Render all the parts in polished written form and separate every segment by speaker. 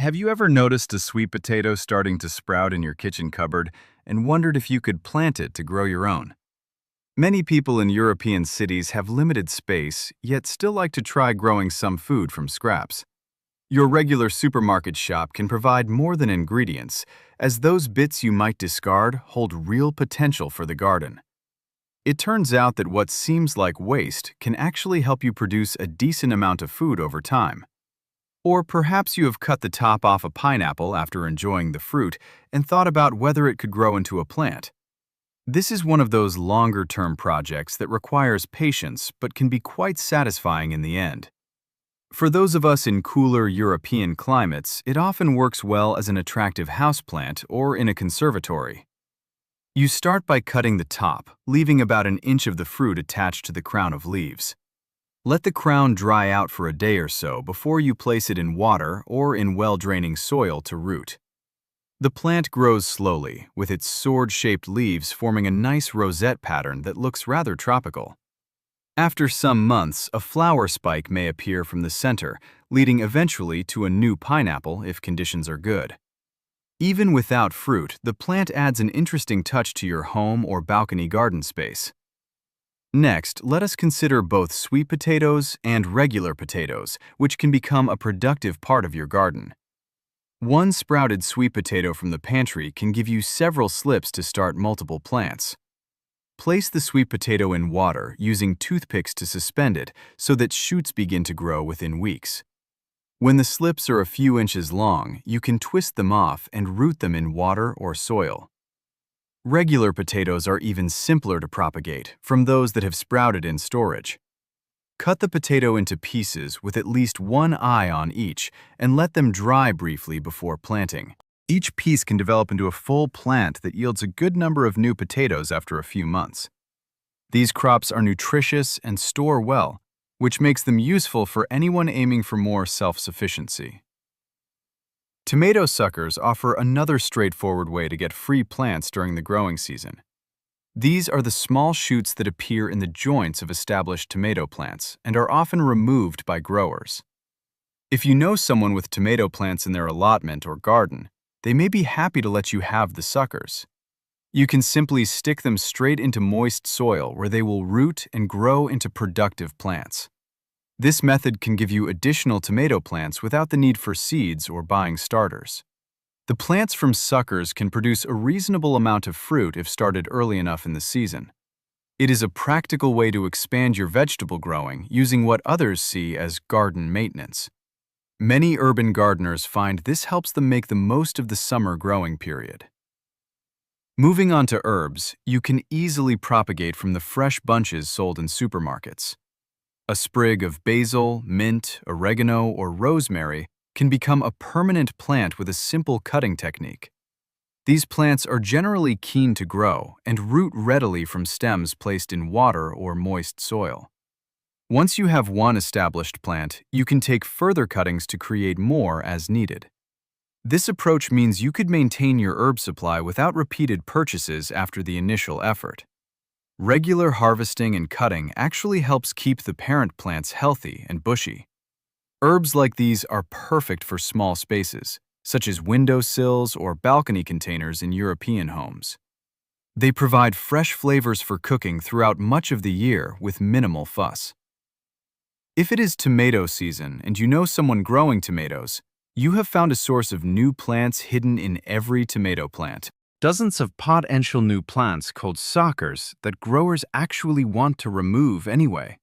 Speaker 1: Have you ever noticed a sweet potato starting to sprout in your kitchen cupboard and wondered if you could plant it to grow your own? Many people in European cities have limited space, yet still like to try growing some food from scraps. Your regular supermarket shop can provide more than ingredients, as those bits you might discard hold real potential for the garden. It turns out that what seems like waste can actually help you produce a decent amount of food over time. Or perhaps you have cut the top off a pineapple after enjoying the fruit and thought about whether it could grow into a plant. This is one of those longer-term projects that requires patience but can be quite satisfying in the end. For those of us in cooler European climates, it often works well as an attractive houseplant or in a conservatory. You start by cutting the top, leaving about an inch of the fruit attached to the crown of leaves. Let the crown dry out for a day or so before you place it in water or in well-draining soil to root. The plant grows slowly, with its sword-shaped leaves forming a nice rosette pattern that looks rather tropical. After some months, a flower spike may appear from the center, leading eventually to a new pineapple if conditions are good. Even without fruit, the plant adds an interesting touch to your home or balcony garden space. Next, let us consider both sweet potatoes and regular potatoes, which can become a productive part of your garden. One sprouted sweet potato from the pantry can give you several slips to start multiple plants. Place the sweet potato in water using toothpicks to suspend it so that shoots begin to grow within weeks. When the slips are a few inches long, you can twist them off and root them in water or soil. Regular potatoes are even simpler to propagate from those that have sprouted in storage. Cut the potato into pieces with at least one eye on each and let them dry briefly before planting. Each piece can develop into a full plant that yields a good number of new potatoes after a few months. These crops are nutritious and store well, which makes them useful for anyone aiming for more self-sufficiency. Tomato suckers offer another straightforward way to get free plants during the growing season. These are the small shoots that appear in the joints of established tomato plants and are often removed by growers. If you know someone with tomato plants in their allotment or garden, they may be happy to let you have the suckers. You can simply stick them straight into moist soil where they will root and grow into productive plants. This method can give you additional tomato plants without the need for seeds or buying starters. The plants from suckers can produce a reasonable amount of fruit if started early enough in the season. It is a practical way to expand your vegetable growing using what others see as garden maintenance. Many urban gardeners find this helps them make the most of the summer growing period. Moving on to herbs, you can easily propagate from the fresh bunches sold in supermarkets. A sprig of basil, mint, oregano, or rosemary can become a permanent plant with a simple cutting technique. These plants are generally keen to grow and root readily from stems placed in water or moist soil. Once you have one established plant, you can take further cuttings to create more as needed. This approach means you could maintain your herb supply without repeated purchases after the initial effort. Regular harvesting and cutting actually helps keep the parent plants healthy and bushy. Herbs like these are perfect for small spaces, such as windowsills or balcony containers in European homes. They provide fresh flavors for cooking throughout much of the year with minimal fuss. If it is tomato season and you know someone growing tomatoes, you have found a source of new plants hidden in every tomato plant. Dozens of potential new plants called suckers that growers actually want to remove anyway.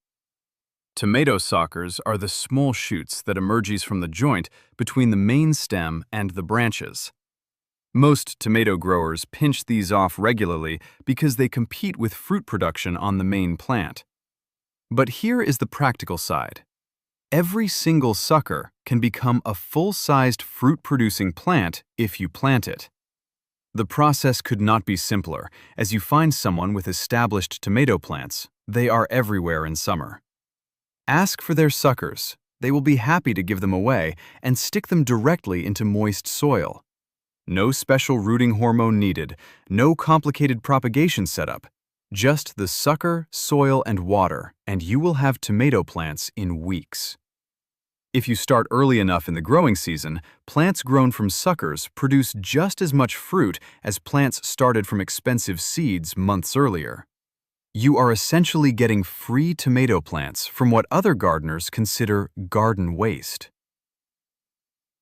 Speaker 1: Tomato suckers are the small shoots that emerges from the joint between the main stem and the branches. Most tomato growers pinch these off regularly because they compete with fruit production on the main plant. But here is the practical side. Every single sucker can become a full-sized fruit-producing plant if you plant it. The process could not be simpler, as you find someone with established tomato plants. They are everywhere in summer. Ask for their suckers. They will be happy to give them away and stick them directly into moist soil. No special rooting hormone needed, no complicated propagation setup. Just the sucker, soil, and water, and you will have tomato plants in weeks. If you start early enough in the growing season, plants grown from suckers produce just as much fruit as plants started from expensive seeds months earlier. You are essentially getting free tomato plants from what other gardeners consider garden waste.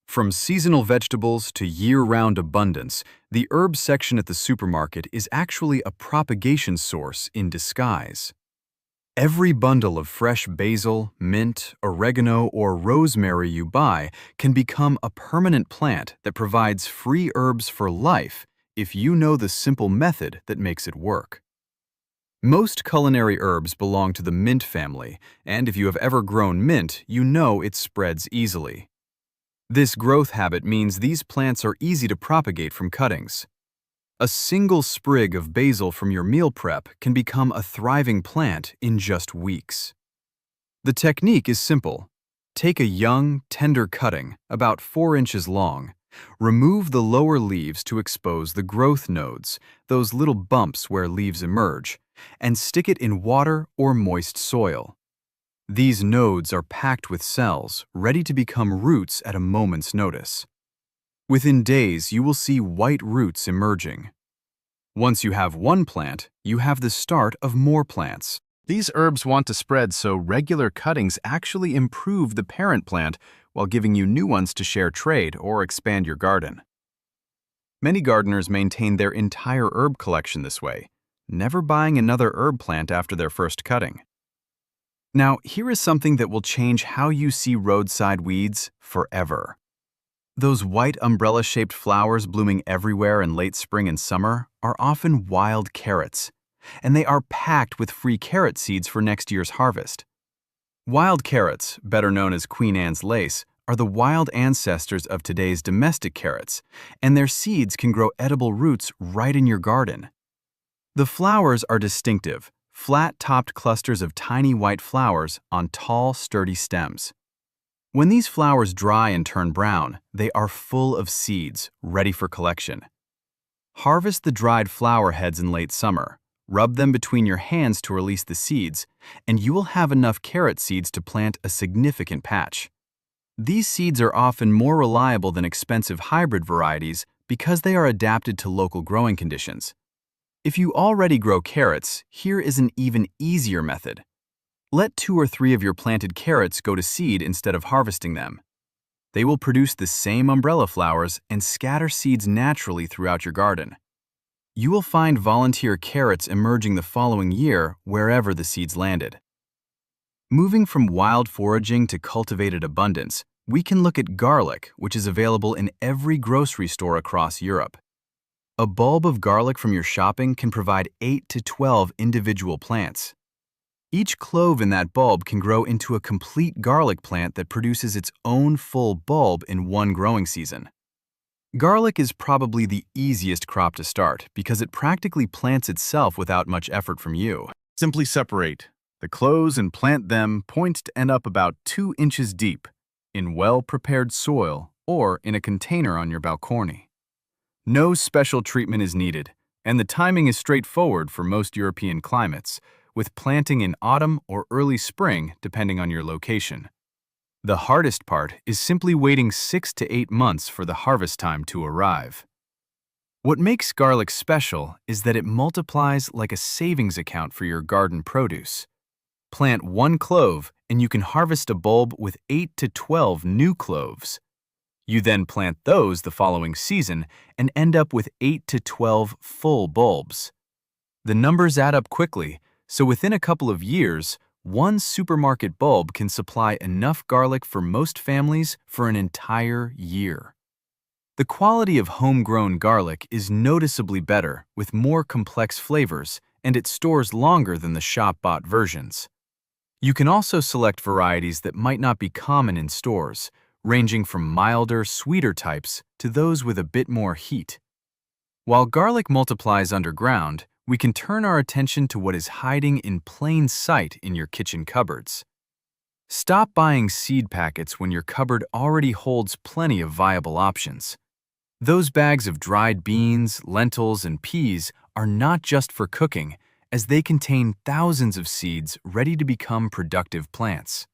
Speaker 1: From seasonal vegetables to year-round abundance, the herb section at the supermarket is actually a propagation source in disguise. Every bundle of fresh basil, mint, oregano, or rosemary you buy can become a permanent plant that provides free herbs for life if you know the simple method that makes it work. Most culinary herbs belong to the mint family, and if you have ever grown mint, you know it spreads easily. This growth habit means these plants are easy to propagate from cuttings. A single sprig of basil from your meal prep can become a thriving plant in just weeks. The technique is simple. Take a young, tender cutting, about 4 inches long. Remove the lower leaves to expose the growth nodes, those little bumps where leaves emerge, and stick it in water or moist soil. These nodes are packed with cells, ready to become roots at a moment's notice. Within days, you will see white roots emerging. Once you have one plant, you have the start of more plants. These herbs want to spread, so regular cuttings actually improve the parent plant while giving you new ones to share trade or expand your garden. Many gardeners maintain their entire herb collection this way, never buying another herb plant after their first cutting. Now, here is something that will change how you see roadside weeds forever. Those white umbrella-shaped flowers blooming everywhere in late spring and summer are often wild carrots, and they are packed with free carrot seeds for next year's harvest. Wild carrots, better known as Queen Anne's lace, are the wild ancestors of today's domestic carrots, and their seeds can grow edible roots right in your garden. The flowers are distinctive, flat-topped clusters of tiny white flowers on tall, sturdy stems. When these flowers dry and turn brown, they are full of seeds, ready for collection. Harvest the dried flower heads in late summer, rub them between your hands to release the seeds, and you will have enough carrot seeds to plant a significant patch. These seeds are often more reliable than expensive hybrid varieties because they are adapted to local growing conditions. If you already grow carrots, here is an even easier method. Let 2 or 3 of your planted carrots go to seed instead of harvesting them. They will produce the same umbrella flowers and scatter seeds naturally throughout your garden. You will find volunteer carrots emerging the following year wherever the seeds landed. Moving from wild foraging to cultivated abundance, we can look at garlic, which is available in every grocery store across Europe. A bulb of garlic from your shopping can provide 8 to 12 individual plants. Each clove in that bulb can grow into a complete garlic plant that produces its own full bulb in one growing season. Garlic is probably the easiest crop to start because it practically plants itself without much effort from you. Simply separate the cloves and plant them point to end up about 2 inches deep, in well-prepared soil or in a container on your balcony. No special treatment is needed, and the timing is straightforward for most European climates, with planting in autumn or early spring depending on your location. The hardest part is simply waiting 6 to 8 months for the harvest time to arrive. What makes garlic special is that it multiplies like a savings account for your garden produce. Plant 1 clove and you can harvest a bulb with 8 to 12 new cloves. You then plant those the following season and end up with 8 to 12 full bulbs. The numbers add up quickly, so within a couple of years, 1 supermarket bulb can supply enough garlic for most families for an entire year. The quality of homegrown garlic is noticeably better with more complex flavors, and it stores longer than the shop-bought versions. You can also select varieties that might not be common in stores, ranging from milder, sweeter types to those with a bit more heat. While garlic multiplies underground, we can turn our attention to what is hiding in plain sight in your kitchen cupboards. Stop buying seed packets when your cupboard already holds plenty of viable options. Those bags of dried beans, lentils, and peas are not just for cooking, as they contain thousands of seeds ready to become productive plants.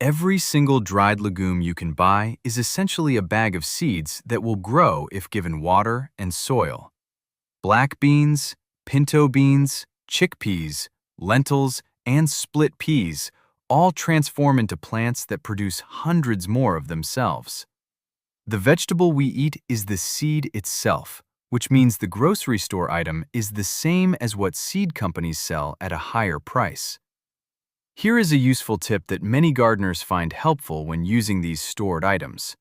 Speaker 1: Every single dried legume you can buy is essentially a bag of seeds that will grow if given water and soil. Black beans, pinto beans, chickpeas, lentils, and split peas all transform into plants that produce hundreds more of themselves. The vegetable we eat is the seed itself, which means the grocery store item is the same as what seed companies sell at a higher price. Here is a useful tip that many gardeners find helpful when using these stored items.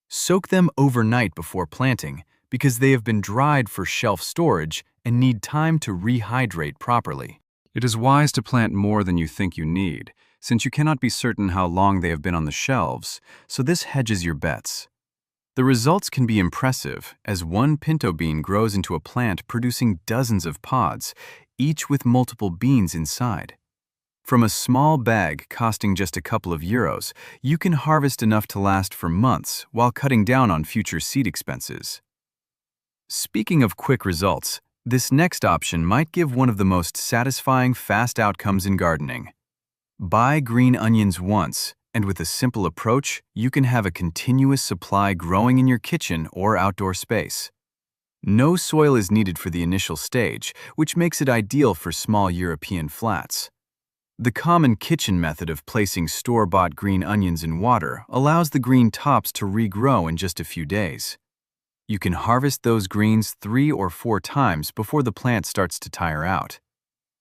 Speaker 1: Soak them overnight before planting because they have been dried for shelf storage and need time to rehydrate properly. It is wise to plant more than you think you need, since you cannot be certain how long they have been on the shelves, so this hedges your bets. The results can be impressive, as one pinto bean grows into a plant producing dozens of pods, each with multiple beans inside. From a small bag costing just a couple of euros, you can harvest enough to last for months while cutting down on future seed expenses. Speaking of quick results, this next option might give one of the most satisfying fast outcomes in gardening. Buy green onions once, and with a simple approach, you can have a continuous supply growing in your kitchen or outdoor space. No soil is needed for the initial stage, which makes it ideal for small European flats. The common kitchen method of placing store-bought green onions in water allows the green tops to regrow in just a few days. You can harvest those greens 3 or 4 times before the plant starts to tire out.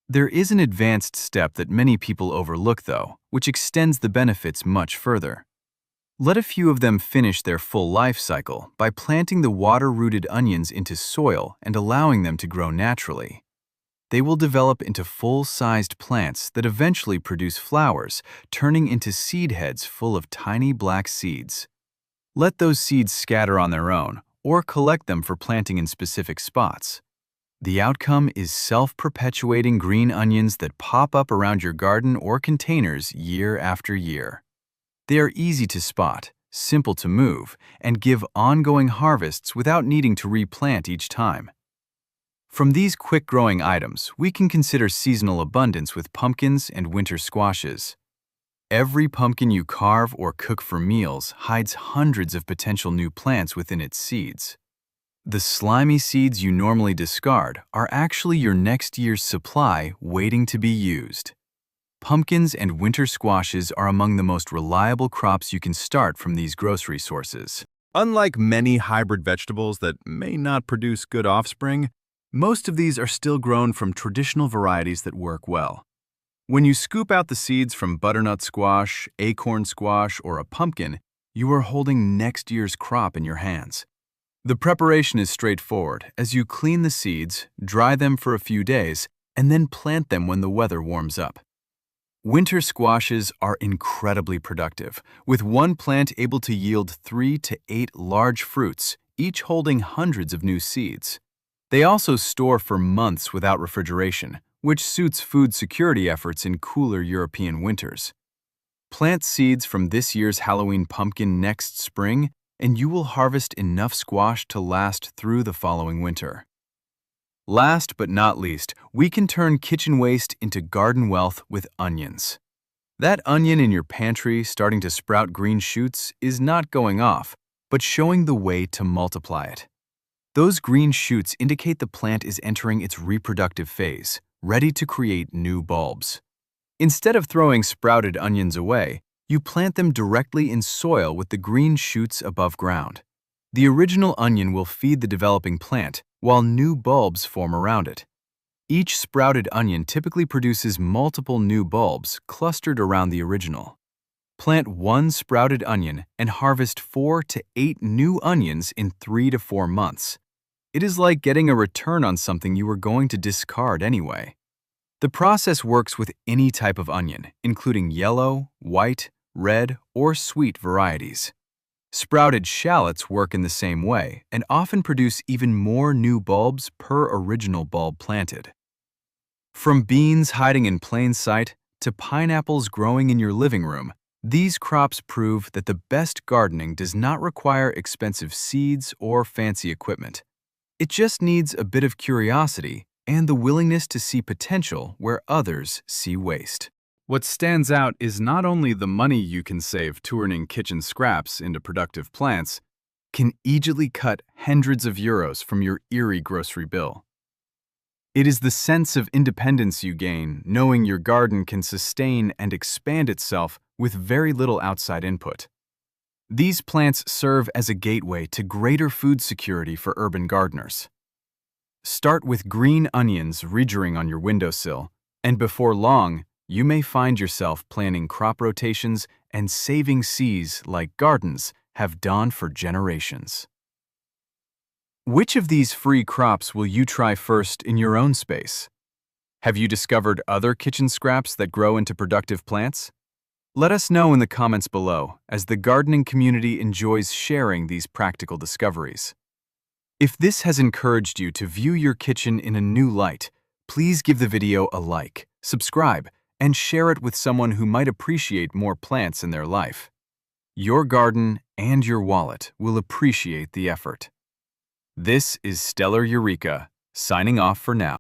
Speaker 1: There is an advanced step that many people overlook, though, which extends the benefits much further. Let a few of them finish their full life cycle by planting the water-rooted onions into soil and allowing them to grow naturally. They will develop into full-sized plants that eventually produce flowers, turning into seed heads full of tiny black seeds. Let those seeds scatter on their own, or collect them for planting in specific spots. The outcome is self-perpetuating green onions that pop up around your garden or containers year after year. They are easy to spot, simple to move, and give ongoing harvests without needing to replant each time. From these quick-growing items, we can consider seasonal abundance with pumpkins and winter squashes. Every pumpkin you carve or cook for meals hides hundreds of potential new plants within its seeds. The slimy seeds you normally discard are actually your next year's supply waiting to be used. Pumpkins and winter squashes are among the most reliable crops you can start from these grocery sources. Unlike many hybrid vegetables that may not produce good offspring, most of these are still grown from traditional varieties that work well. When you scoop out the seeds from butternut squash, acorn squash, or a pumpkin, you are holding next year's crop in your hands. The preparation is straightforward, as you clean the seeds, dry them for a few days, and then plant them when the weather warms up. Winter squashes are incredibly productive, with one plant able to yield 3 to 8 large fruits, each holding hundreds of new seeds. They also store for months without refrigeration, which suits food security efforts in cooler European winters. Plant seeds from this year's Halloween pumpkin next spring, and you will harvest enough squash to last through the following winter. Last but not least, we can turn kitchen waste into garden wealth with onions. That onion in your pantry starting to sprout green shoots is not going off, but showing the way to multiply it. Those green shoots indicate the plant is entering its reproductive phase, ready to create new bulbs. Instead of throwing sprouted onions away, you plant them directly in soil with the green shoots above ground. The original onion will feed the developing plant, while new bulbs form around it. Each sprouted onion typically produces multiple new bulbs clustered around the original. Plant one sprouted onion and harvest 4 to 8 new onions in 3 to 4 months. It is like getting a return on something you were going to discard anyway. The process works with any type of onion, including yellow, white, red, or sweet varieties. Sprouted shallots work in the same way and often produce even more new bulbs per original bulb planted. From beans hiding in plain sight to pineapples growing in your living room, these crops prove that the best gardening does not require expensive seeds or fancy equipment. It just needs a bit of curiosity and the willingness to see potential where others see waste. What stands out is not only the money you can save turning kitchen scraps into productive plants, can easily cut hundreds of euros from your eerie grocery bill. It is the sense of independence you gain knowing your garden can sustain and expand itself with very little outside input. These plants serve as a gateway to greater food security for urban gardeners. Start with green onions regrowing on your windowsill, and before long, you may find yourself planning crop rotations and saving seas like gardens have done for generations. Which of these free crops will you try first in your own space? Have you discovered other kitchen scraps that grow into productive plants? Let us know in the comments below, as the gardening community enjoys sharing these practical discoveries. If this has encouraged you to view your kitchen in a new light, please give the video a like, subscribe, and share it with someone who might appreciate more plants in their life. Your garden and your wallet will appreciate the effort. This is Stellar Eureka, signing off for now.